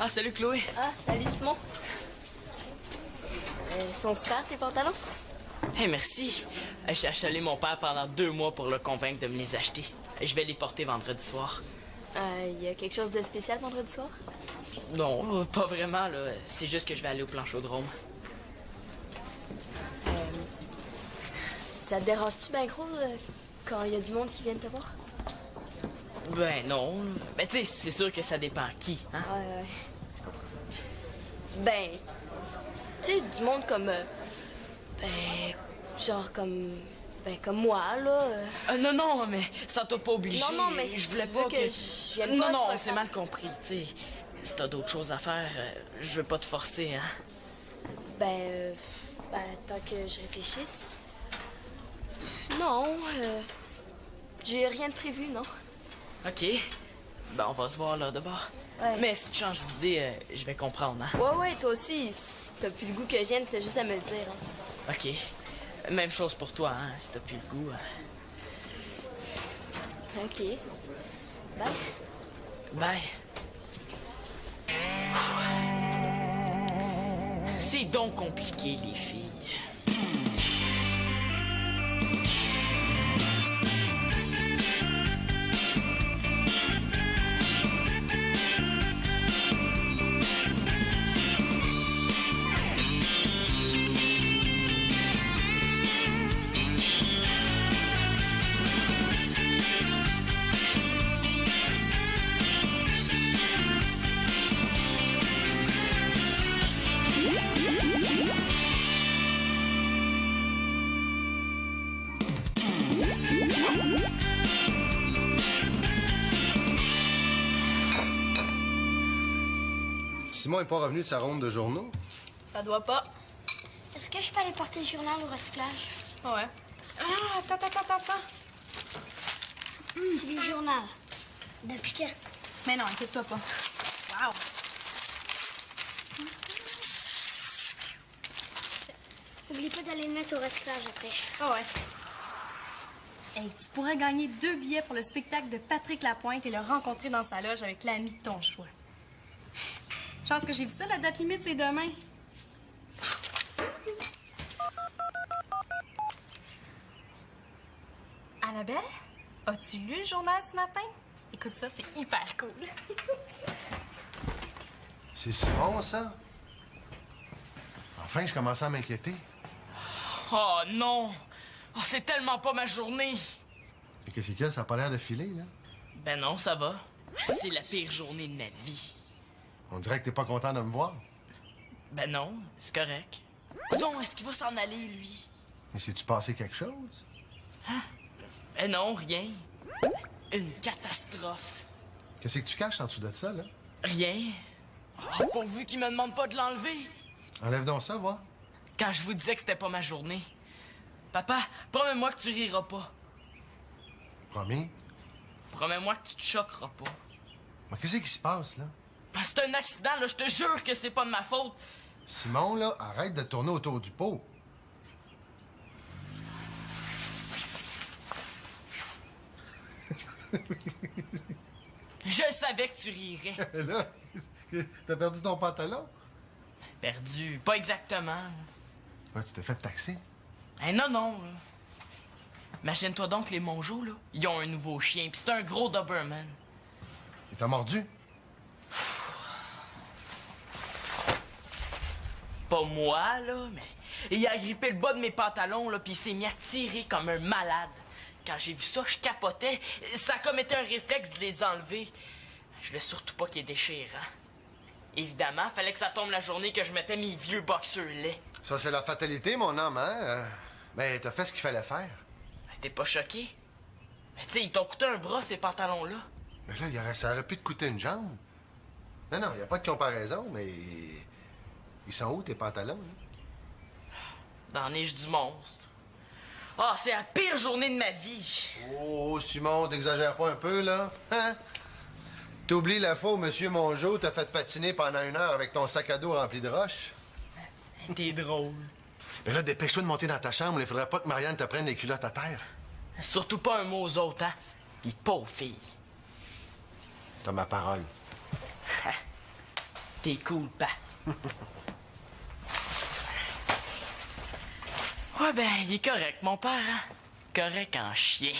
Ah, salut Chloé. Ah, salut Simon. Ils sont super tes pantalons? Hey, merci. J'ai achalé mon père pendant 2 mois pour le convaincre de me les acheter. Je vais les porter vendredi soir. Y a quelque chose de spécial vendredi soir? Non, pas vraiment, là. C'est juste que je vais aller au planchodrome. Ça te dérange-tu bien gros quand il y a du monde qui vient te voir? Ben non. Ben tu sais, c'est sûr que ça dépend qui, hein? Ouais, je comprends. Ben, tu sais, du monde comme... genre comme... Ben, comme moi, là. Non, mais ça t'a pas obligé. Non, mais je voulais tu pas veux que je vienne pas, Non, c'est pas c'est grave. mal compris, tu sais. Si t'as d'autres choses à faire, je veux pas te forcer, hein? Ben, tant que je réfléchisse... Non, j'ai rien de prévu, non. OK. Ben, on va se voir là de bord. Ouais. Mais si tu changes d'idée, je vais comprendre, hein? Ouais, toi aussi, si t'as plus le goût que je vienne, t'as juste à me le dire, hein. OK. Même chose pour toi, hein, si t'as plus le goût. OK. Bye. Bye. C'est donc compliqué, les filles. Simon n'est pas revenu de sa ronde de journaux? Ça doit pas. Est-ce que je peux aller porter le journal au recyclage? Ouais. Ah, attends. J'ai le journal. Depuis quand? Mais non, inquiète-toi pas. Wow! Oublie pas d'aller le mettre au recyclage après. Ah ouais. Hey, tu pourrais gagner 2 billets pour le spectacle de Patrick Lapointe et le rencontrer dans sa loge avec l'ami de ton choix. Chance que j'ai vu ça, la date limite, c'est demain. Annabelle, as-tu lu le journal ce matin? Écoute ça, c'est hyper cool. C'est Simon, ça? Enfin, je commençais à m'inquiéter. Oh non! Oh, c'est tellement pas ma journée! Et qu'est-ce qu'il y a? Ça a pas l'air de filer, là? Ben non, ça va. C'est la pire journée de ma vie. On dirait que t'es pas content de me voir. Ben non, c'est correct. Coudon, est-ce qu'il va s'en aller, lui? Mais si tu passé quelque chose? Ben non, rien. Une catastrophe. Qu'est-ce que tu caches en dessous de ça, là? Rien. Oh, pourvu qu'il me demande pas de l'enlever. Enlève donc ça, voir. Quand je vous disais que c'était pas ma journée. Papa, promets-moi que tu riras pas. Promis. Promets-moi que tu te choqueras pas. Mais qu'est-ce qui se passe, là? Ben, c'est un accident, là, je te jure que c'est pas de ma faute. Simon, là, arrête de tourner autour du pot. Je savais que tu rirais. Là, t'as perdu ton pantalon? Perdu, pas exactement. Ouais, tu t'es fait taxer. Hein, non. Là. Imagine-toi donc les Mongeaux, là. Ils ont un nouveau chien, pis c'est un gros Doberman. Il t'a mordu? Pas moi, là, mais... Il a agrippé le bas de mes pantalons, là, pis il s'est mis à tirer comme un malade. Quand j'ai vu ça, je capotais. Ça a comme été un réflexe de les enlever. Je voulais surtout pas qu'ils déchirent, hein. Évidemment, fallait que ça tombe la journée que je mettais mes vieux boxeurs laids. Ça, c'est la fatalité, mon homme, hein? Mais t'as fait ce qu'il fallait faire. T'es pas choqué? Mais tu sais, ils t'ont coûté un bras, ces pantalons-là. Mais là, ça aurait pu te coûter une jambe. Non, il n'y a pas de comparaison, mais... Ils sont où, tes pantalons, là? Dans la neige du monstre. Ah, c'est la pire journée de ma vie. Oh, Simon, t'exagères pas un peu, là? Hein? T'oublies la fois où M. Mongeau t'a fait patiner pendant 1 heure avec ton sac à dos rempli de roches? T'es drôle. Mais là, dépêche-toi de monter dans ta chambre. Il faudrait pas que Marianne te prenne les culottes à terre. Surtout pas un mot aux autres, hein? Pis pauvre fille. T'as ma parole. T'es cool, pa. Ouais, ben, il est correct, mon père, hein? Correct en chien.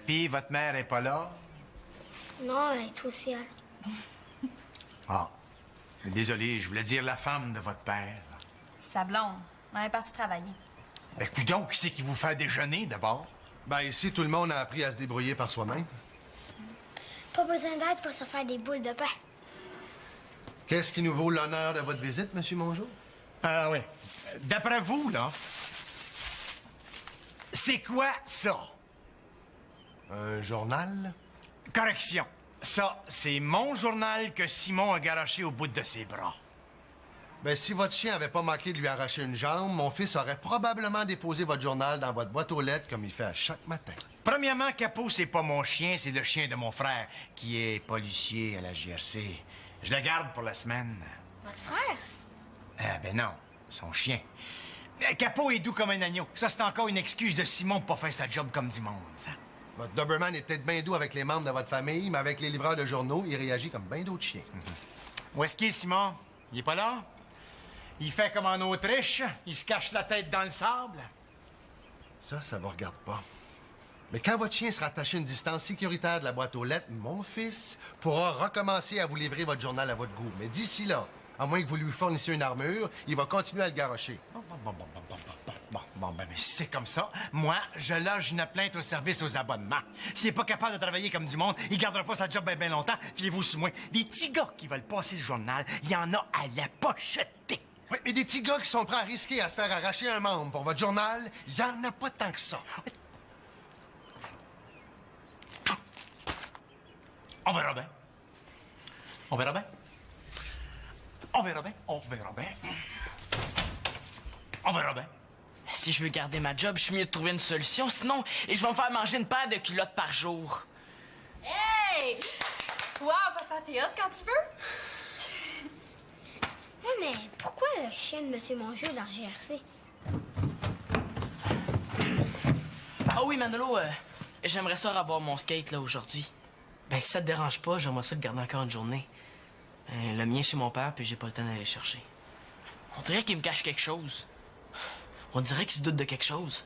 Puis, votre mère est pas là? Non, elle est au ciel. Ah. Désolé, je voulais dire la femme de votre père. Sa blonde. Elle est partie travailler. Ben, coudonc, qui c'est qui vous fait déjeuner, d'abord? Ben, ici, tout le monde a appris à se débrouiller par soi-même. Pas besoin d'aide pour se faire des boules de pain. Qu'est-ce qui nous vaut l'honneur de votre visite, Monsieur Mongeau? Ah oui. D'après vous, là, c'est quoi ça? Un journal? Correction. Ça, c'est mon journal que Simon a garoché au bout de ses bras. Ben, si votre chien avait pas manqué de lui arracher une jambe, mon fils aurait probablement déposé votre journal dans votre boîte aux lettres comme il fait à chaque matin. Premièrement, Capot, c'est pas mon chien, c'est le chien de mon frère, qui est policier à la GRC. Je le garde pour la semaine. Votre frère? Ah, ben non, son chien. Capot est doux comme un agneau. Ça, c'est encore une excuse de Simon pour pas faire sa job comme du monde, ça. Votre Doberman est peut-être bien doux avec les membres de votre famille, mais avec les livreurs de journaux, il réagit comme bien d'autres chiens. Où est-ce qu'il est, Simon? Il est pas là? Il fait comme en Autriche, il se cache la tête dans le sable. Ça vous regarde pas. Mais quand votre chien sera attaché à une distance sécuritaire de la boîte aux lettres, mon fils pourra recommencer à vous livrer votre journal à votre goût. Mais d'ici là, à moins que vous lui fournissiez une armure, il va continuer à le garrocher. Bon, ben, c'est comme ça. Moi, je loge une plainte au service aux abonnements. S'il est pas capable de travailler comme du monde, il gardera pas sa job bien longtemps. Fiez-vous sur moi. Des petits gars qui veulent passer le journal, il y en a à la pocheter. Oui, mais des petits gars qui sont prêts à risquer à se faire arracher un membre pour votre journal, il y en a pas tant que ça. On verra bien. On verra bien. On verra bien. On verra bien. On verra bien. Si je veux garder ma job, je suis mieux de trouver une solution. Sinon, je vais me faire manger une paire de culottes par jour. Hey! Wow, papa, t'es hot quand tu veux? Oui, mais pourquoi le chien de Monsieur Mongeau dans le GRC? Ah oui, Manolo, j'aimerais ça revoir mon skate là aujourd'hui. Ben, si ça te dérange pas, j'aimerais ça le garder encore une journée. Le mien chez mon père, puis j'ai pas le temps d'aller le chercher. On dirait qu'il me cache quelque chose. On dirait qu'il se doute de quelque chose.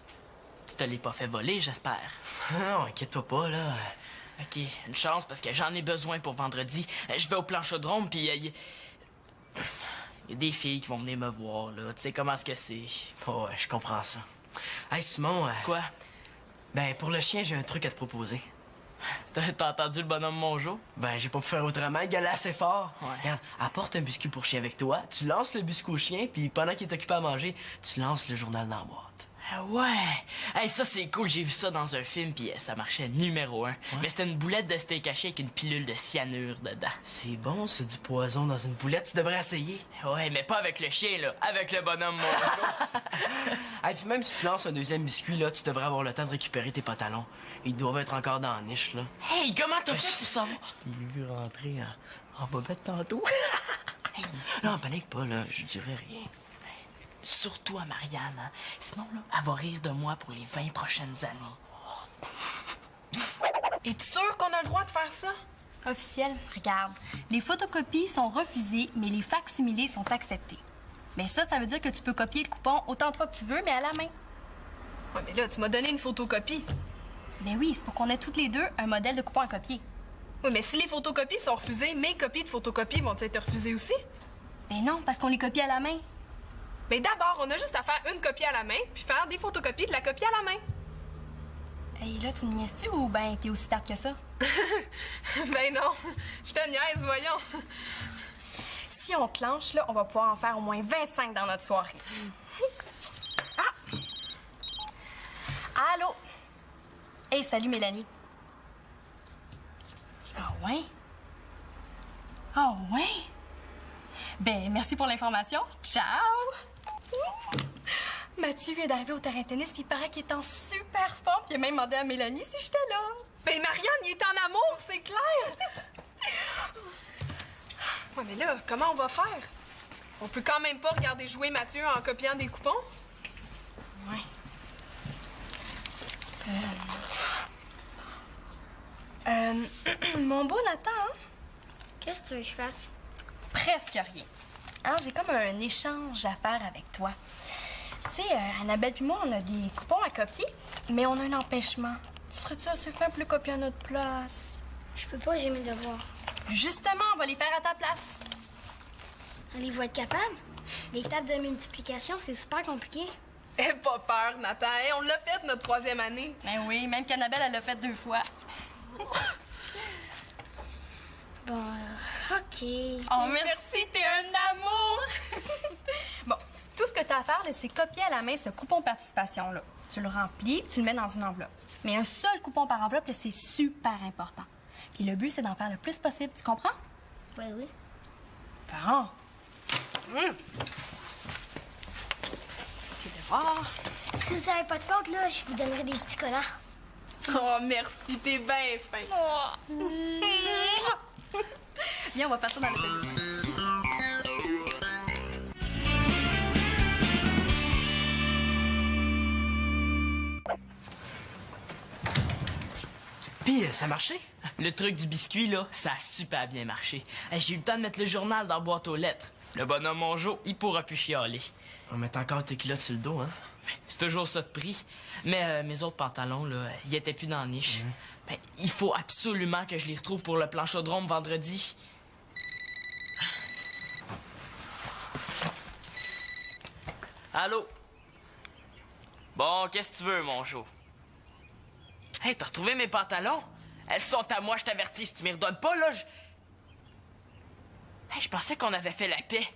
Tu te l'es pas fait voler, j'espère. Non, inquiète-toi pas, là. OK, une chance parce que j'en ai besoin pour vendredi. Je vais au planchodrome, puis il y a des filles qui vont venir me voir, là. Tu sais comment est-ce que c'est. Oh, ouais, je comprends ça. Hey, Simon. Quoi? Ben, pour le chien, j'ai un truc à te proposer. T'as entendu le bonhomme Mongeau? Ben, j'ai pas pu faire autrement. Il gueulait assez fort. Ouais. Regarde, apporte un biscuit pour chien avec toi. Tu lances le biscuit au chien, puis pendant qu'il est occupé à manger, tu lances le journal dans la boîte. Ah ouais! Hey, ça, c'est cool. J'ai vu ça dans un film, puis ça marchait numéro 1. Mais c'était une boulette de steak haché avec une pilule de cyanure dedans. C'est bon, c'est du poison dans une boulette. Tu devrais essayer. Ouais, mais pas avec le chien, là. Avec le bonhomme Mongeau. Et puis même si tu lances un deuxième biscuit, là, tu devrais avoir le temps de récupérer tes pantalons. Ils doivent être encore dans la niche, là. Hey, comment t'as fait pour savoir? Je t'ai vu rentrer en bobette tantôt. Hey, non, panique pas, là. Je dirais rien. Surtout à Marianne, hein? Sinon, là, elle va rire de moi pour les 20 prochaines années. Es-tu sûr qu'on a le droit de faire ça? Officiel, regarde. Les photocopies sont refusées, mais les facsimilés sont acceptés. Mais ça veut dire que tu peux copier le coupon autant de fois que tu veux, mais à la main. Ouais, mais là, tu m'as donné une photocopie. Ben oui, c'est pour qu'on ait toutes les deux un modèle de coupon à copier. Oui, mais si les photocopies sont refusées, mes copies de photocopies vont être refusées aussi? Ben non, parce qu'on les copie à la main. Mais d'abord, on a juste à faire une copie à la main, puis faire des photocopies de la copie à la main. Hey, là, tu me niaises-tu ou ben t'es aussi tarte que ça? Ben non, je te niaise, voyons. Si on clenche, là, on va pouvoir en faire au moins 25 dans notre soirée. Ah! Allô? Hey, salut Mélanie. Ah ouais? Ah ouais? Ben, merci pour l'information. Ciao! Mathieu vient d'arriver au terrain de tennis, puis il paraît qu'il est en super forme, puis il a même demandé à Mélanie si j'étais là. Ben, Marianne, il est en amour, c'est clair! Ouais, mais là, comment on va faire? On peut quand même pas regarder jouer Mathieu en copiant des coupons? Ouais. Mon beau Nathan, hein? Qu'est-ce que tu veux que je fasse? Presque rien. Hein, j'ai comme un échange à faire avec toi. Tu sais, Annabelle puis moi, on a des coupons à copier, mais on a un empêchement. Tu serais-tu assez fin pour les copier à notre place? Je peux pas, j'ai mes devoirs. Justement, on va les faire à ta place. Allez-vous être capable? Les tables de multiplication, c'est super compliqué. Aie pas peur, Nathan. Hein? On l'a fait notre 3e année. Ben oui, même qu'Annabelle, elle l'a fait 2 fois. Bon, OK. Oh, merci, t'es un amour! Bon, tout ce que t'as à faire, là, c'est copier à la main ce coupon participation-là. Tu le remplis, tu le mets dans une enveloppe. Mais un seul coupon par enveloppe, là, c'est super important. Puis le but, c'est d'en faire le plus possible, tu comprends? Oui, oui. Bon. Tes devoirs. Si vous avez pas de faute, là, je vous donnerai des petits collants. Oh, merci, t'es bien fin. Viens, on va faire ça dans l'autobus. Puis, ça a marché? Le truc du biscuit, là, ça a super bien marché. J'ai eu le temps de mettre le journal dans la boîte aux lettres. Le bonhomme Mongeau, il pourra plus chialer. On met encore tes culottes sur le dos, hein? C'est toujours ça de prix. Mais mes autres pantalons, là, ils étaient plus dans la niche. Ben, il faut absolument que je les retrouve pour le planchodrome vendredi. Allô? Bon, qu'est-ce que tu veux, Mongeau? Hey, t'as retrouvé mes pantalons? Elles sont à moi, je t'avertis. Si tu m'y redonnes pas, là, Hey, je pensais qu'on avait fait la paix.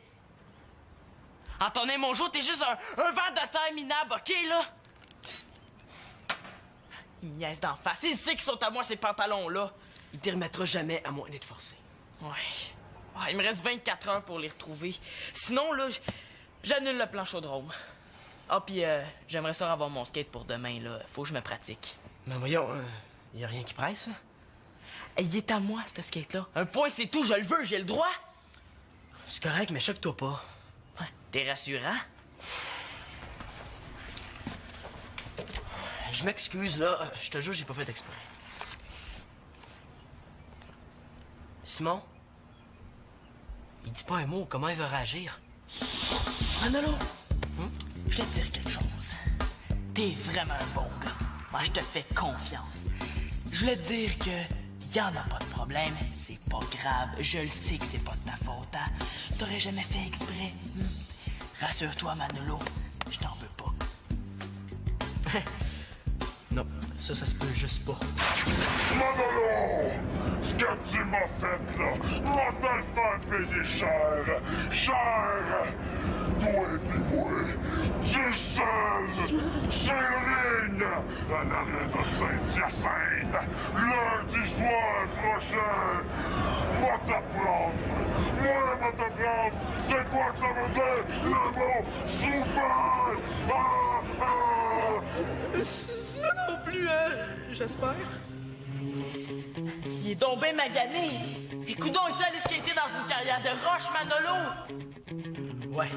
Attendez, Mongeau, t'es juste un ver de terre minable, OK, là? Il me niaise d'en face. Il sait qu'ils sont à moi, ces pantalons-là. Il t'y remettra jamais à moins d'être forcé. Ouais. Il me reste 24 heures pour les retrouver. Sinon, là, j'annule le plan chaudrome. Ah, puis j'aimerais ça avoir mon skate pour demain, là. Faut que je me pratique. Mais voyons, y a rien qui presse, hein? Il est à moi, ce skate-là. Un point, c'est tout. Je le veux, j'ai le droit. C'est correct, mais choque-toi pas. Ouais, t'es rassurant? Je m'excuse, là. Je te jure, j'ai pas fait exprès. Simon? Il dit pas un mot. Comment il va réagir? Manolo, je vais te dire quelque chose. T'es vraiment un bon gars. Moi, je te fais confiance. Je voulais te dire que y en a pas de problème. C'est pas grave. Je le sais que c'est pas de ta faute, hein? T'aurais jamais fait exprès. Rassure-toi, Manolo. Je t'en veux pas. Non, ça se peut juste pas. Manolo! Ce que tu m'as fait, là, va te le faire payer cher! Cher! Toi pis moi, tu seul, sur le ring, à l'aréna de Saint-Hyacinthe, lundi soir prochain! Va t'apprendre! Moi, va t'apprendre! C'est quoi que ça veut dire? Le mot souffert! Ah! Ah! Ça non plus, j'espère. Il est donc ben magané. Et coudonc, es-tu allé skater dans une carrière de roche, Manolo? Ouais,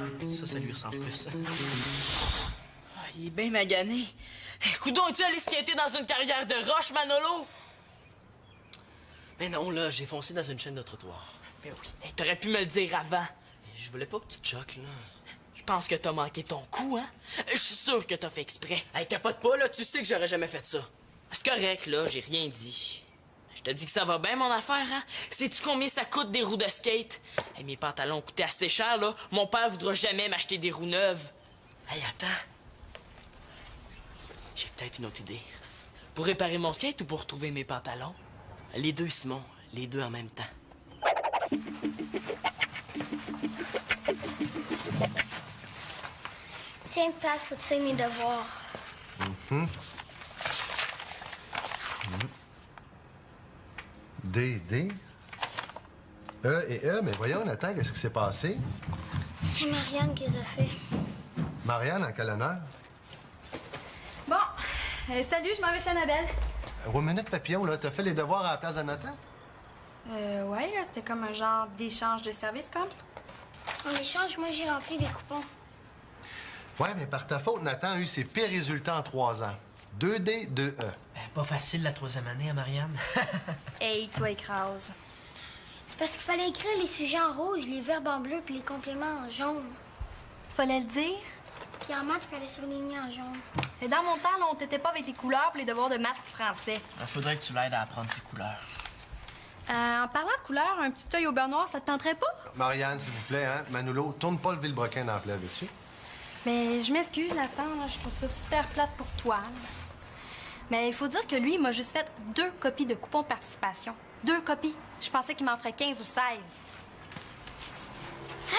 ça lui ressemble plus. Il est bien magané. Coudonc, es-tu allé skater dans une carrière de roche, Manolo? Mais non, là, j'ai foncé dans une chaîne de trottoir. Ben oui. Hey, t'aurais pu me le dire avant. Je voulais pas que tu te choques, là. Je pense que t'as manqué ton coup, hein? Je suis sûr que t'as fait exprès. Hey, capote pas, là, tu sais que j'aurais jamais fait ça. C'est correct, là, j'ai rien dit. Je te dis que ça va bien, mon affaire, hein? Sais-tu combien ça coûte des roues de skate? Hey, mes pantalons coûtaient assez cher, là. Mon père voudra jamais m'acheter des roues neuves. Hey, attends. J'ai peut-être une autre idée. Pour réparer mon skate ou pour retrouver mes pantalons? Les deux, Simon. Les deux en même temps. Tiens, Pat, faut que tu signes mes devoirs. D, D. E et E, mais voyons, Nathan, qu'est-ce qui s'est passé? C'est Marianne qui les a fait. Marianne, en quel honneur? Bon, salut, je m'en vais chez Annabelle. Minute Papillon, là, t'as fait les devoirs à la place de Nathan? Ouais, là, c'était comme un genre d'échange de services, comme. En échange, moi, j'ai rempli des coupons. Ouais, mais par ta faute, Nathan a eu ses pires résultats en 3 ans. 2D, 2E. Ben, pas facile la 3e année, hein, Marianne? Hey, toi, écrase. C'est parce qu'il fallait écrire les sujets en rouge, les verbes en bleu puis les compléments en jaune. Fallait le dire. Puis en maths, il fallait surligner en jaune. Et dans mon temps, là, on t'était pas avec les couleurs pour les devoirs de maths français. Il faudrait que tu l'aides à apprendre ses couleurs. En parlant de couleurs, un petit œil au beurre noir, ça te tenterait pas? Marianne, s'il vous plaît, hein? Manolo, tourne pas le vilebrequin dans la plaie, veux-tu? Mais je m'excuse, Nathan, là, je trouve ça super plate pour toi. là. Mais il faut dire que lui, il m'a juste fait 2 copies de coupons de participation. 2 copies. Je pensais qu'il m'en ferait 15 ou 16.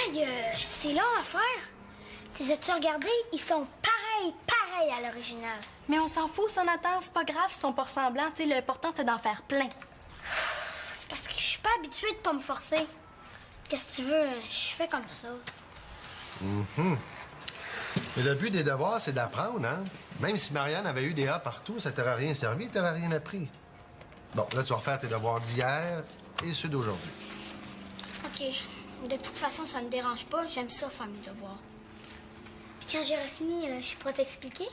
Aïe, c'est long à faire. Les as-tu regardés? Ils sont pareils à l'original. Mais on s'en fout, ça, Nathan. C'est pas grave s'ils sont pas ressemblants. Tu sais, l'important, c'est d'en faire plein. C'est parce que je suis pas habituée de pas me forcer. Qu'est-ce que tu veux? Je fais comme ça. Mais le but des devoirs, c'est d'apprendre, hein? Même si Marianne avait eu des A partout, ça t'aurait rien servi, t'aurais rien appris. Bon, là, tu vas refaire tes devoirs d'hier et ceux d'aujourd'hui. OK. De toute façon, ça me dérange pas. J'aime ça, faire mes devoirs. Puis quand j'aurai fini, je pourrais t'expliquer?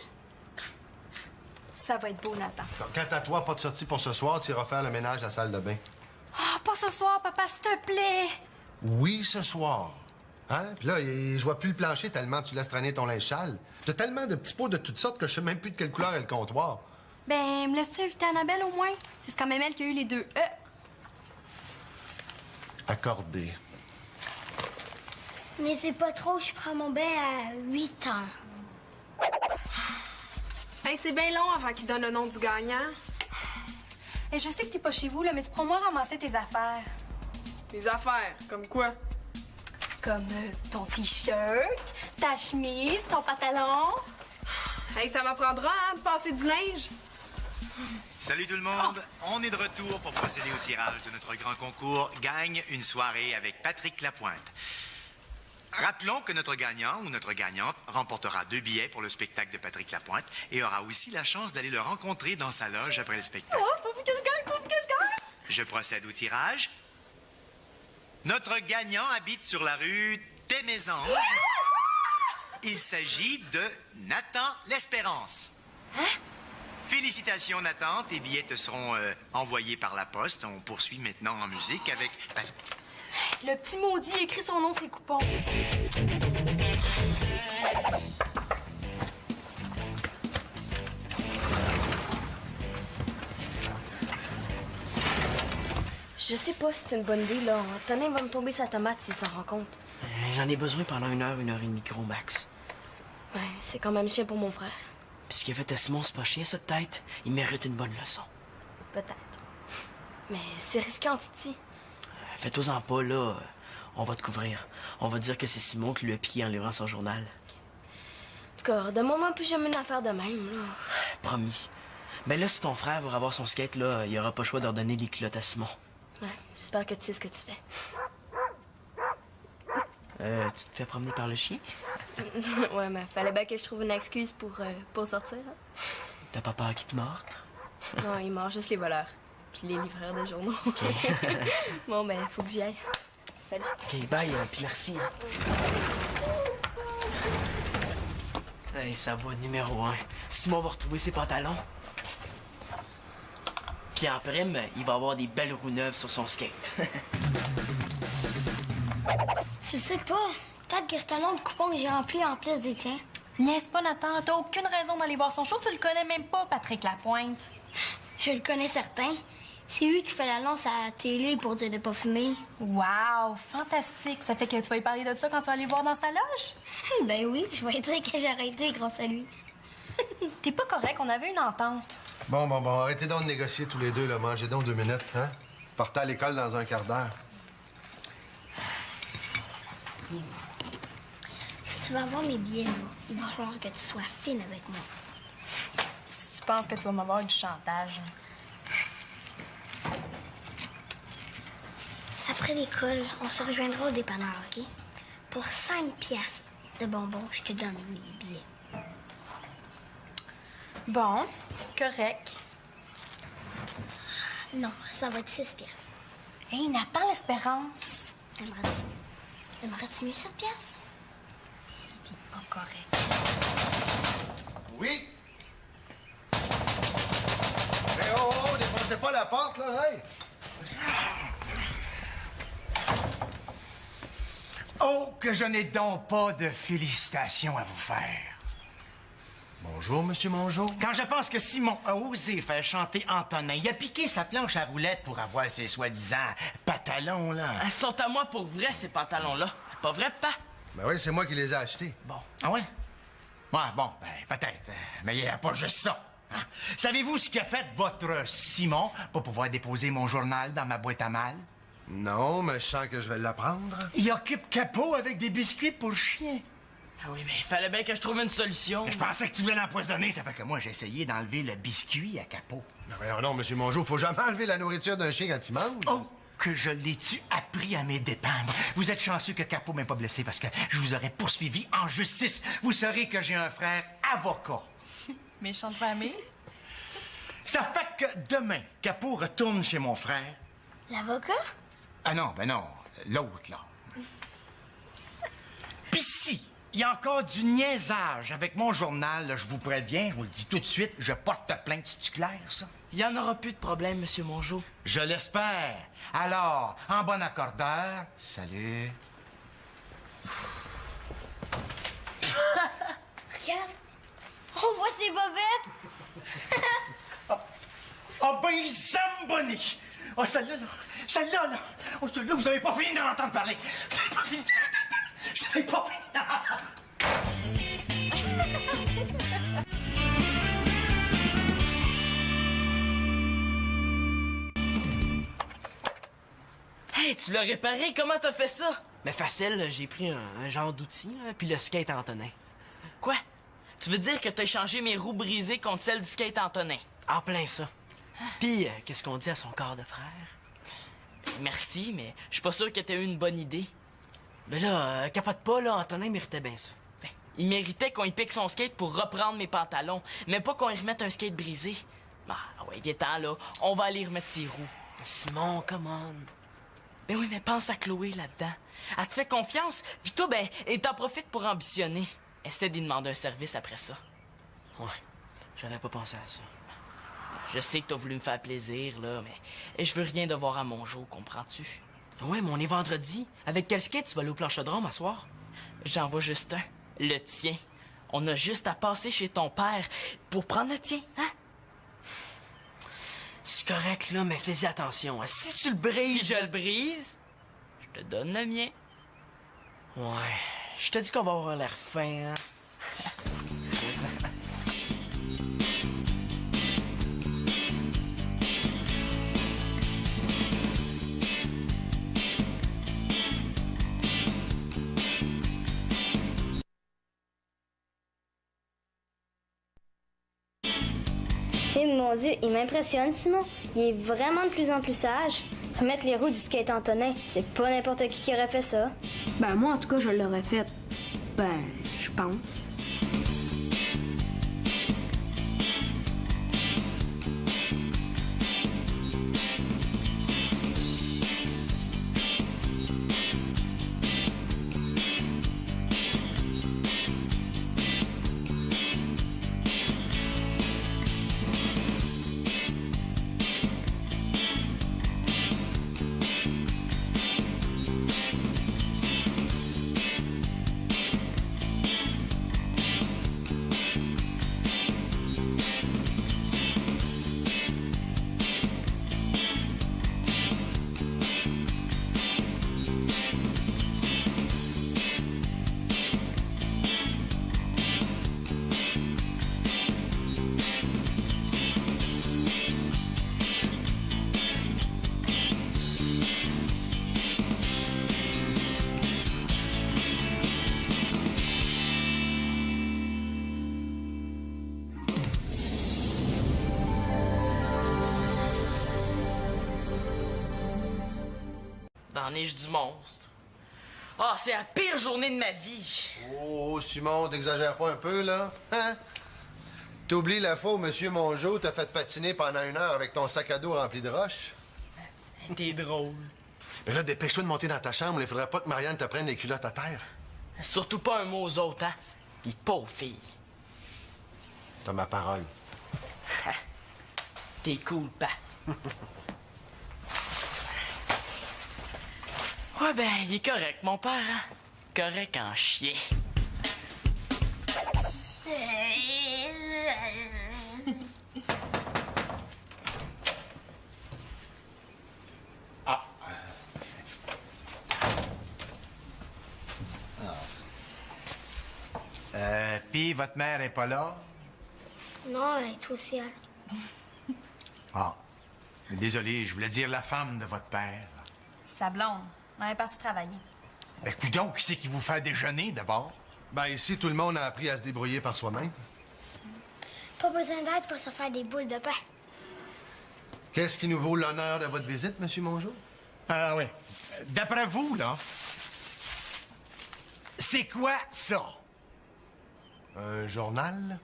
Ça va être beau, Nathan. Donc, quant à toi, pas de sortie pour ce soir, tu iras faire le ménage à la salle de bain. Ah, pas ce soir, papa, s'il te plaît. Oui, ce soir. Hein? Puis là, je vois plus le plancher tellement tu laisses traîner ton linge sale. T'as tellement de petits pots de toutes sortes que je sais même plus de quelle couleur est le comptoir. Ben, me laisses-tu inviter Annabelle au moins? C'est quand même elle qui a eu les 2 E. Accordé. Mais c'est pas trop, je prends mon bain à 8 heures. Hey, c'est bien long avant qu'il donne le nom du gagnant. Et je sais que t'es pas chez vous, là, mais tu pourras au moins ramasser tes affaires. Les affaires, comme quoi? Comme ton t-shirt, ta chemise, ton pantalon. Hey, ça m'apprendra, hein, de passer du linge. Salut tout le monde! On est de retour pour procéder au tirage de notre grand concours Gagne une soirée avec Patrick Lapointe. Rappelons que notre gagnant ou notre gagnante remportera 2 billets pour le spectacle de Patrick Lapointe et aura aussi la chance d'aller le rencontrer dans sa loge après le spectacle. Oh, faut que je gagne! Je procède au tirage. Notre gagnant habite sur la rue des Mésanges. Il s'agit de Nathan L'Espérance. Hein? Félicitations, Nathan. Tes billets te seront envoyés par la poste. On poursuit maintenant en musique avec... Le petit maudit écrit son nom sur les coupons. Je sais pas si c'est une bonne idée, là. Antonin va me tomber sa tomate s'il s'en rend compte. J'en ai besoin pendant 1 heure et demie gros max. Ouais, c'est quand même chien pour mon frère. Puis ce qu'il a fait à Simon, c'est pas chien, ça, peut-être. Il mérite une bonne leçon. Peut-être. Mais c'est risqué, Titi. Fais-toi-en pas, là. On va te couvrir. On va dire que c'est Simon qui lui a piqué en livrant son journal. En tout cas, demande-moi plus jamais une affaire de même, là. Promis. Mais là, si ton frère va avoir son skate, là, il aura pas le choix de redonner les culottes à Simon. Ouais, j'espère que tu sais ce que tu fais. Tu te fais promener par le chien? Ouais, mais fallait bien que je trouve une excuse pour sortir. Hein. T'as pas peur qu'il te morde? Non, il mord juste les voleurs. Puis les livreurs de journaux. OK. Bon, ben, faut que j'y aille. Salut. OK, bye, puis merci. Hein. Hey, ça va, numéro 1. Simon va retrouver ses pantalons. Puis en prime, il va avoir des belles roues neuves sur son skate. Tu sais pas. Peut-être que c'est un autre coupon que j'ai rempli en plus des tiens. Niaise pas, Nathan. T'as aucune raison d'aller voir son show. Tu le connais même pas, Patrick Lapointe. Je le connais certain. C'est lui qui fait l'annonce à la télé pour dire de pas fumer. Wow, fantastique. Ça fait que tu vas lui parler de ça quand tu vas aller le voir dans sa loge? Ben oui, je vais dire que j'ai arrêté grâce à lui. T'es pas correct, on avait une entente. Bon, arrêtez donc de négocier tous les deux, là. Mangez donc 2 minutes, hein? Vous partez à l'école dans un quart d'heure. Si tu vas avoir mes billets, là, il va falloir que tu sois fine avec moi. Si tu penses que tu vas m'avoir du chantage. Après l'école, on se rejoindra au dépanneur, OK? Pour 5 piastres de bonbons, je te donne mes billets. Bon, correct. Non, ça va être 6 piastres. Hé, Nathan, l'espérance. Aimerais-tu mieux 7 piastres? T'es pas correct. Oui? Mais oh, défoncez pas la porte, là, hey! Oh, que je n'ai donc pas de félicitations à vous faire. Bonjour, Monsieur Mongeau. Quand je pense que Simon a osé faire chanter Antonin, il a piqué sa planche à roulettes pour avoir ses soi-disant pantalons, là. Elles sont à moi pour vrai, ces pantalons-là. Pas vrai, papa? Ben oui, c'est moi qui les ai achetés. Bon. Ah ouais? Ouais, bon, ben, peut-être. Mais il n'y a pas juste ça. Hein? Savez-vous ce qu'a fait votre Simon pour pouvoir déposer mon journal dans ma boîte à mal? Non, mais je sens que je vais l'apprendre. Il occupe Capot avec des biscuits pour le chien. Ah oui, mais il fallait bien que je trouve une solution. Je pensais que tu voulais l'empoisonner, ça fait que moi, j'ai essayé d'enlever le biscuit à Capot. Ben voyons non, Monsieur Mongeau, faut jamais enlever la nourriture d'un chien quand il mange. Oh, que je l'ai-tu appris à mes dépendre. Vous êtes chanceux que Capot m'ait pas blessé parce que je vous aurais poursuivi en justice. Vous saurez que j'ai un frère avocat. Méchante famille. Ça fait que demain, Capot retourne chez mon frère. L'avocat? Ah non, ben non, l'autre, là. Pis si, il y a encore du niaisage avec mon journal, là, je vous préviens, je vous le dis tout de suite, je porte plainte, c'est-tu clair, ça? Il y en aura plus de problème, Monsieur Mongeau. Je l'espère. Alors, en bon accordeur, salut. Regarde, on voit ses bobettes. Ah ben, Zamboni! Oh, celle-là, là! Celle-là, là! Oh, celle-là, vous avez pas fini d'en entendre parler! Vous avez pas fini d'en entendre parler! Je n'ai pas fini d'en entendre Hey, tu l'as réparé? Comment t'as fait ça? Mais facile, là, j'ai pris un genre d'outil, là, puis le skate Antonin. Quoi? Tu veux dire que t'as échangé mes roues brisées contre celles du skate Antonin? En plein ça. Puis, qu'est-ce qu'on dit à son corps de frère? Merci, mais je suis pas sûr que t'aies eu une bonne idée. Ben là, capote pas, là, Antonin méritait bien ça. Ben, il méritait qu'on y pique son skate pour reprendre mes pantalons, mais pas qu'on y remette un skate brisé. Ah ouais, viens-t'en, là, on va aller remettre ses roues. Simon, come on. Ben oui, mais pense à Chloé là-dedans. Elle te fait confiance, puis toi, ben, elle t'en profite pour ambitionner. Essaie d'y demander un service après ça. Ouais, j'avais pas pensé à ça. Je sais que t'as voulu me faire plaisir, là, mais je veux rien devoir à mon jour, comprends-tu? Ouais, mais on est vendredi. Avec quel skate tu vas aller au planchodrome à soir? J'en vois juste un. Le tien. On a juste à passer chez ton père pour prendre le tien, hein? C'est correct, là, mais fais-y attention. Hein. Si tu le brises... Si je le brise, je te donne le mien. Ouais, je te dis qu'on va avoir l'air fin, hein? Eh mon Dieu, il m'impressionne, Simon. Il est vraiment de plus en plus sage. Remettre les roues du skate Antonin, c'est pas n'importe qui aurait fait ça. Ben, moi, en tout cas, je l'aurais fait. Ben, je pense. Dans la neige du monstre. Ah, c'est la pire journée de ma vie. Oh, Simon, t'exagères pas un peu, là? Hein? T'oublies la fois où Monsieur Mongeau t'a fait patiner pendant 1 heure avec ton sac à dos rempli de roches? T'es drôle. Mais là, dépêche-toi de monter dans ta chambre. Il faudrait pas que Marianne te prenne les culottes à terre. Surtout pas un mot aux autres, hein? Pis pauvre fille. T'as ma parole. T'es cool, pa. Ouais, ben, il est correct, mon père, hein? Correct en chien. Ah. Puis votre mère est pas là? Non, elle est au ciel. Ah. Désolé, je voulais dire la femme de votre père. Sa blonde. Elle est partie travailler. Ben, coudonc, qui c'est qui vous fait déjeuner, d'abord? Ben, ici, tout le monde a appris à se débrouiller par soi-même. Pas besoin d'aide pour se faire des boules de pain. Qu'est-ce qui nous vaut l'honneur de votre visite, Monsieur Mongeau? Ah oui. D'après vous, là, c'est quoi ça? Un journal?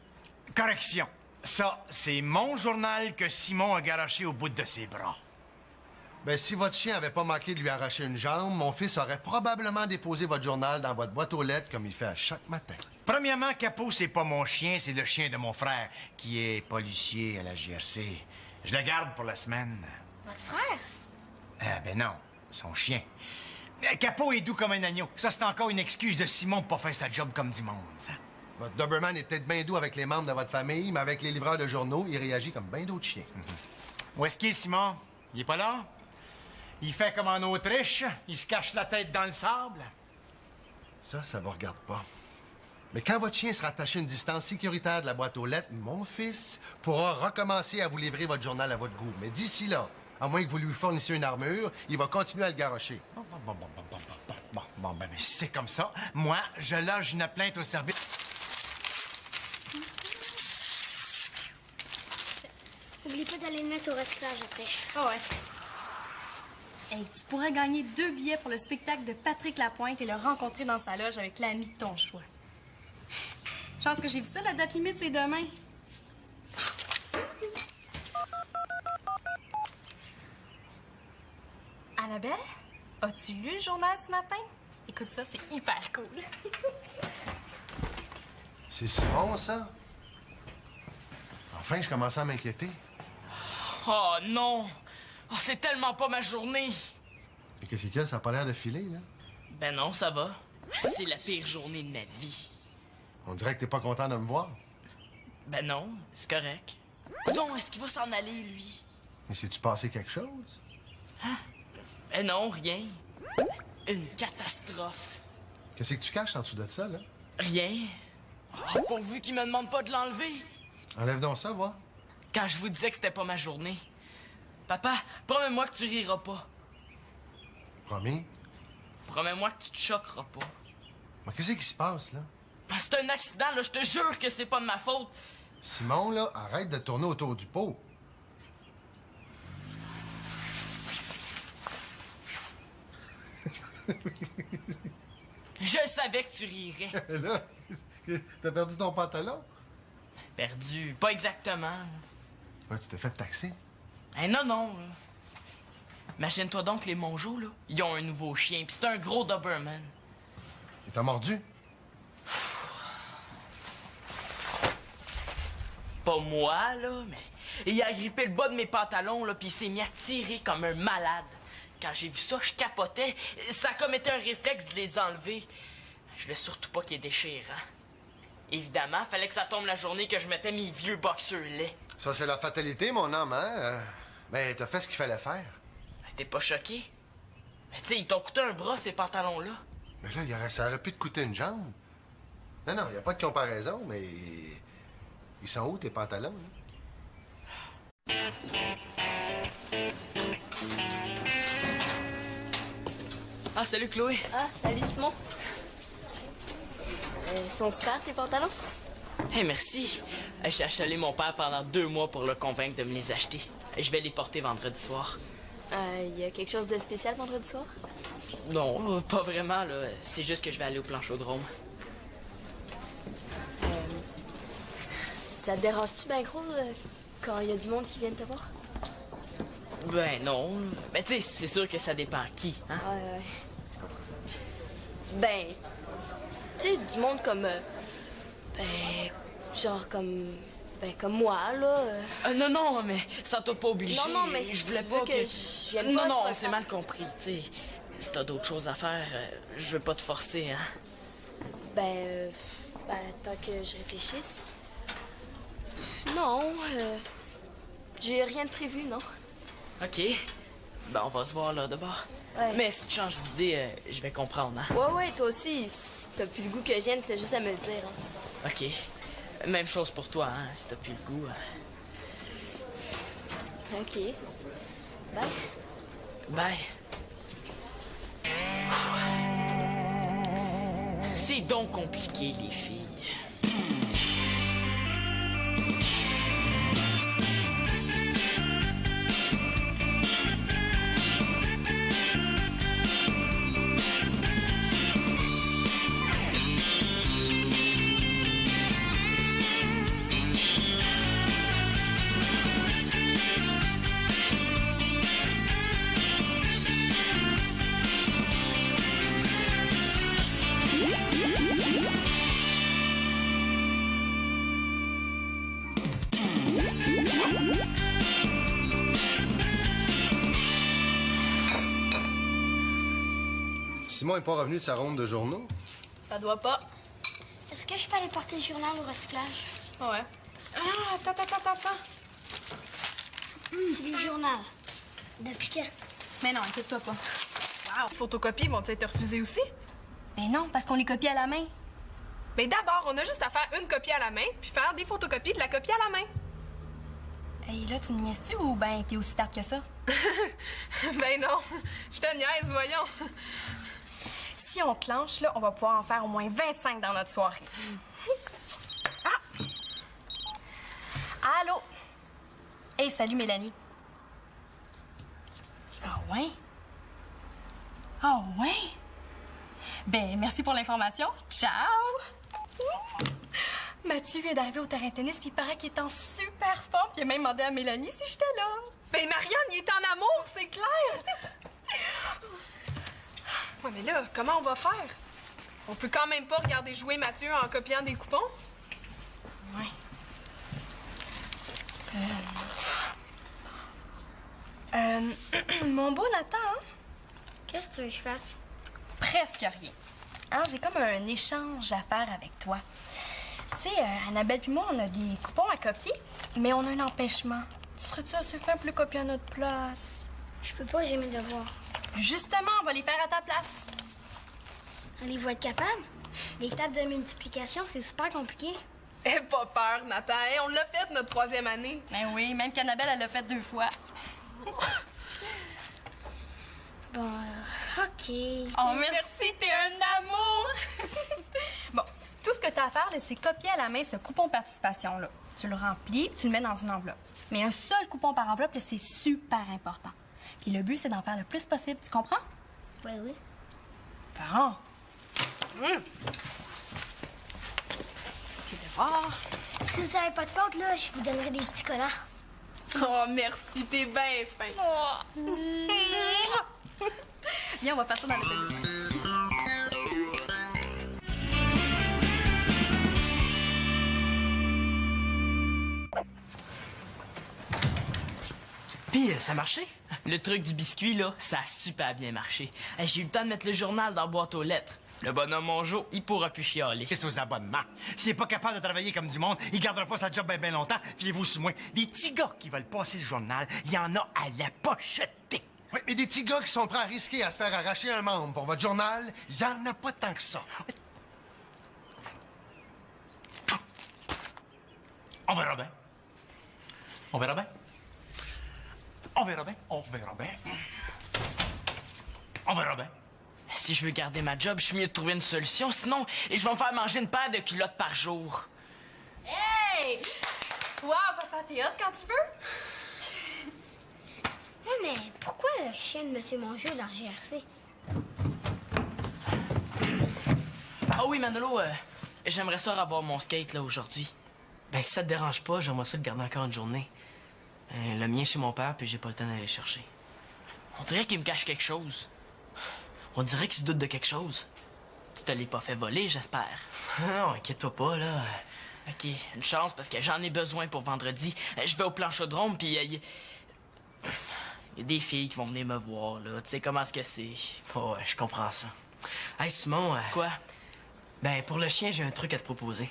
Correction. Ça, c'est mon journal que Simon a garoché au bout de ses bras. Ben, si votre chien avait pas manqué de lui arracher une jambe, mon fils aurait probablement déposé votre journal dans votre boîte aux lettres comme il fait à chaque matin. Premièrement, Capot, c'est pas mon chien, c'est le chien de mon frère, qui est policier à la GRC. Je le garde pour la semaine. Votre frère? Ah, ben non, son chien. Capot est doux comme un agneau. Ça, c'est encore une excuse de Simon pour pas faire sa job comme du monde, ça. Votre Doberman est peut-être bien doux avec les membres de votre famille, mais avec les livreurs de journaux, il réagit comme bien d'autres chiens. Où est-ce qu'il est, Simon? Il est pas là? Il fait comme en Autriche, il se cache la tête dans le sable. Ça vous regarde pas. Mais quand votre chien sera attaché à une distance sécuritaire de la boîte aux lettres, mon fils pourra recommencer à vous livrer votre journal à votre goût. Mais d'ici là, à moins que vous lui fournissiez une armure, il va continuer à le garrocher. Bon, ben, c'est comme ça. Moi, je loge une plainte au service. N'oublie pas d'aller le mettre au recyclage après. Ah ouais. Hey, tu pourrais gagner 2 billets pour le spectacle de Patrick Lapointe et le rencontrer dans sa loge avec l'ami de ton choix. Chance que j'ai vu ça, la date limite, c'est demain. Annabelle, as-tu lu le journal ce matin? Écoute ça, c'est hyper cool. C'est Simon, ça? Enfin, je commence à m'inquiéter. Oh non! Oh, c'est tellement pas ma journée! Et qu'est-ce qu'il y a? Ça a pas l'air de filer, là? Ben non, ça va. C'est la pire journée de ma vie. On dirait que t'es pas content de me voir. Ben non, c'est correct. Coudon, est-ce qu'il va s'en aller, lui? Mais s'est-tu passé quelque chose? Ben non, rien. Une catastrophe. Qu'est-ce que tu caches en dessous de ça, là? Rien. Oh, pourvu qu'il me demande pas de l'enlever. Enlève donc ça, voir. Quand je vous disais que c'était pas ma journée. Papa, promets-moi que tu riras pas. Promis? Promets-moi que tu te choqueras pas. Mais qu'est-ce qui se passe, là? C'est un accident, là, je te jure que c'est pas de ma faute. Simon, là, arrête de tourner autour du pot. Je savais que tu rirais. Là, t'as perdu ton pantalon? Perdu, pas exactement. Ouais, tu t'es fait taxer. Non, non. Là. Imagine-toi donc les Mongeau, là. Ils ont un nouveau chien, pis c'est un gros Doberman. Il t'a mordu? Pas moi, là, mais... Il a agrippé le bas de mes pantalons, là, pis il s'est mis à tirer comme un malade. Quand j'ai vu ça, je capotais. Ça a comme été un réflexe de les enlever. Je voulais surtout pas qu'il y ait déchirant. Évidemment, fallait que ça tombe la journée que je mettais mes vieux boxeurs laids. Ça, c'est la fatalité, mon homme, hein? Ben, t'as fait ce qu'il fallait faire. T'es pas choqué? Mais tu sais, ils t'ont coûté un bras, ces pantalons-là. Mais là, ça aurait pu te coûter une jambe. Non, non, il n'y a pas de comparaison, mais... Ils sont où, tes pantalons, là? Ah, salut, Chloé. Ah, salut Simon. Ils sont super, tes pantalons? Hey, merci. J'ai achalé mon père pendant 2 mois pour le convaincre de me les acheter. Je vais les porter vendredi soir. Il y a quelque chose de spécial vendredi soir? Non, pas vraiment, là. C'est juste que je vais aller au planchaudrome. ça te dérange-tu bien gros quand il y a du monde qui vient te voir? Ben non. Ben tu sais, c'est sûr que ça dépend qui, hein? Ouais. Ben, tu sais, du monde comme... genre comme... Ben, comme moi, là. Non, mais ça t'a pas obligé. Non, mais je si voulais tu pas veux que je vienne pas, Non, c'est pas c'est mal compris, tu sais. Si t'as d'autres choses à faire, je veux pas te forcer, hein. Ben, tant que je réfléchisse. Non, j'ai rien de prévu, non. OK. Ben, on va se voir là, d'abord. Ouais. Mais si tu changes d'idée, je vais comprendre, hein. Ouais, toi aussi. Si t'as plus le goût que je vienne, t'as juste à me le dire. Hein. OK. Même chose pour toi, hein, si t'as plus le goût. OK. Bye. Bye. C'est donc compliqué, les filles. Simon n'est pas revenu de sa ronde de journaux? Ça doit pas. Est-ce que je peux aller porter le journal au recyclage? Ouais. Ah, attends. C'est le journal. Depuis quand? Mais non, inquiète-toi pas. Wow. Photocopies vont-ils être refusées aussi? Mais non, parce qu'on les copie à la main. Mais d'abord, on a juste à faire une copie à la main, puis faire des photocopies de la copie à la main. Hey, là, tu me niaises-tu ou ben t'es aussi tarte que ça? Ben non, je te niaise, voyons. Si on clenche, là, on va pouvoir en faire au moins 25 dans notre soirée. Ah! Allô? Hey, salut, Mélanie. Ah ouais? Ah ouais? Ben, merci pour l'information. Ciao! Mathieu vient d'arriver au terrain de tennis, puis il paraît qu'il est en super forme, puis il a même demandé à Mélanie si j'étais là. Ben Marianne, il est en amour, c'est clair! Ouais, mais là, comment on va faire? On peut quand même pas regarder jouer Mathieu en copiant des coupons? Ouais. Mon beau Nathan, hein? Qu'est-ce que tu veux que je fasse? Presque rien. Hein, j'ai comme un échange à faire avec toi. Tu sais, Annabelle puis moi, on a des coupons à copier, mais on a un empêchement. Tu serais-tu assez fin pour les copier à notre place? Je peux pas, j'ai mes devoirs. Justement, on va les faire à ta place. Allez-vous être capable? Les tables de multiplication, c'est super compliqué. Aie pas peur, Nathan. Hey, on l'a fait notre 3e année. Ben oui, même qu'Annabelle, elle l'a fait 2 fois. Bon, OK. Oh, merci, t'es un amour! Bon, tout ce que t'as à faire, là, c'est copier à la main ce coupon participation-là. Tu le remplis, tu le mets dans une enveloppe. Mais un seul coupon par enveloppe, là, c'est super important. Puis le but, c'est d'en faire le plus possible, tu comprends? Oui. Bon. Tes devoirs. Si vous avez pas de faute, là, je vous donnerai des petits collants. Oh, merci, t'es bien fin. Viens, on va faire ça dans l'autobus. Puis, ça marchait? Le truc du biscuit, là, ça a super bien marché. J'ai eu le temps de mettre le journal dans la boîte aux lettres. Le bonhomme Mongeau, il pourra plus chialer. Qu'est-ce aux abonnements? S'il est pas capable de travailler comme du monde, il gardera pas sa job bien longtemps. Fiez-vous sur moi. Des petits gars qui veulent passer le journal, il y en a à la pocheter. Oui, mais des petits gars qui sont prêts à risquer à se faire arracher un membre pour votre journal, il y en a pas tant que ça. On verra bien. On verra bien. On verra bien. On verra bien. On verra bien. Si je veux garder ma job, je suis mieux de trouver une solution. Sinon, je vais me faire manger une paire de culottes par jour. Hey! Wow, papa, t'es hot quand tu veux? Oui, mais pourquoi le chien de M. Mongeau dans GRC? Ah oui, Manolo, j'aimerais ça revoir mon skate, là, aujourd'hui. Ben, si ça te dérange pas, j'aimerais ça le garder encore une journée. Le mien chez mon père, puis j'ai pas le temps d'aller le chercher. On dirait qu'il me cache quelque chose. On dirait qu'il se doute de quelque chose. Tu te l'es pas fait voler, j'espère. Non, inquiète-toi pas, là. OK, une chance parce que j'en ai besoin pour vendredi. Je vais au plan chaudron, puis il y a des filles qui vont venir me voir, là. Tu sais comment est-ce que c'est. Oh, ouais, je comprends ça. Hey, Simon. Quoi? Ben, pour le chien, j'ai un truc à te proposer.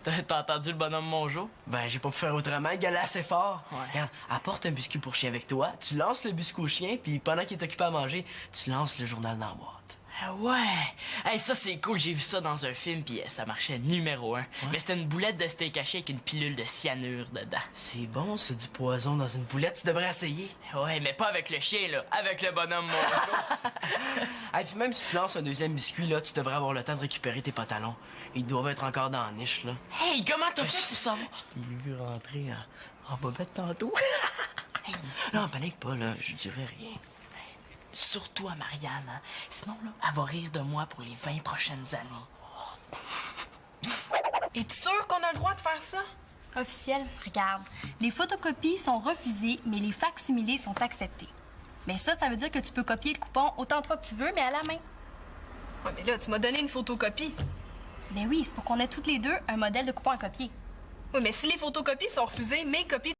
T'as entendu le bonhomme Mongeau? Ben, j'ai pas pu faire autrement. Il gueulait assez fort. Ouais. Regarde, apporte un biscuit pour chien avec toi. Tu lances le biscuit au chien, puis pendant qu'il est occupé à manger, tu lances le journal dans la boîte. Ah ouais! Hey, ça, c'est cool. J'ai vu ça dans un film, puis ça marchait numéro 1. Mais c'était une boulette de steak haché avec une pilule de cyanure dedans. C'est bon, c'est du poison dans une boulette. Tu devrais essayer. Ouais, mais pas avec le chien, là. Avec le bonhomme Mongeau. Hey, puis même si tu lances un deuxième biscuit, là, tu devrais avoir le temps de récupérer tes pantalons. Ils doivent être encore dans la niche, là. Hey, comment t'as fait pour savoir? Je t'ai vu rentrer en bobette tantôt. Hey, non, panique pas, là. Je dirais rien. Surtout à Marianne, hein? Sinon, là, elle va rire de moi pour les 20 prochaines années. Es-tu sûr qu'on a le droit de faire ça? Officiel, regarde. Les photocopies sont refusées, mais les facsimilés sont acceptés. Mais ça veut dire que tu peux copier le coupon autant de fois que tu veux, mais à la main. Ouais, mais là, tu m'as donné une photocopie. Ben oui, c'est pour qu'on ait toutes les deux un modèle de coupon à copier. Oui, mais si les photocopies sont refusées, mes copies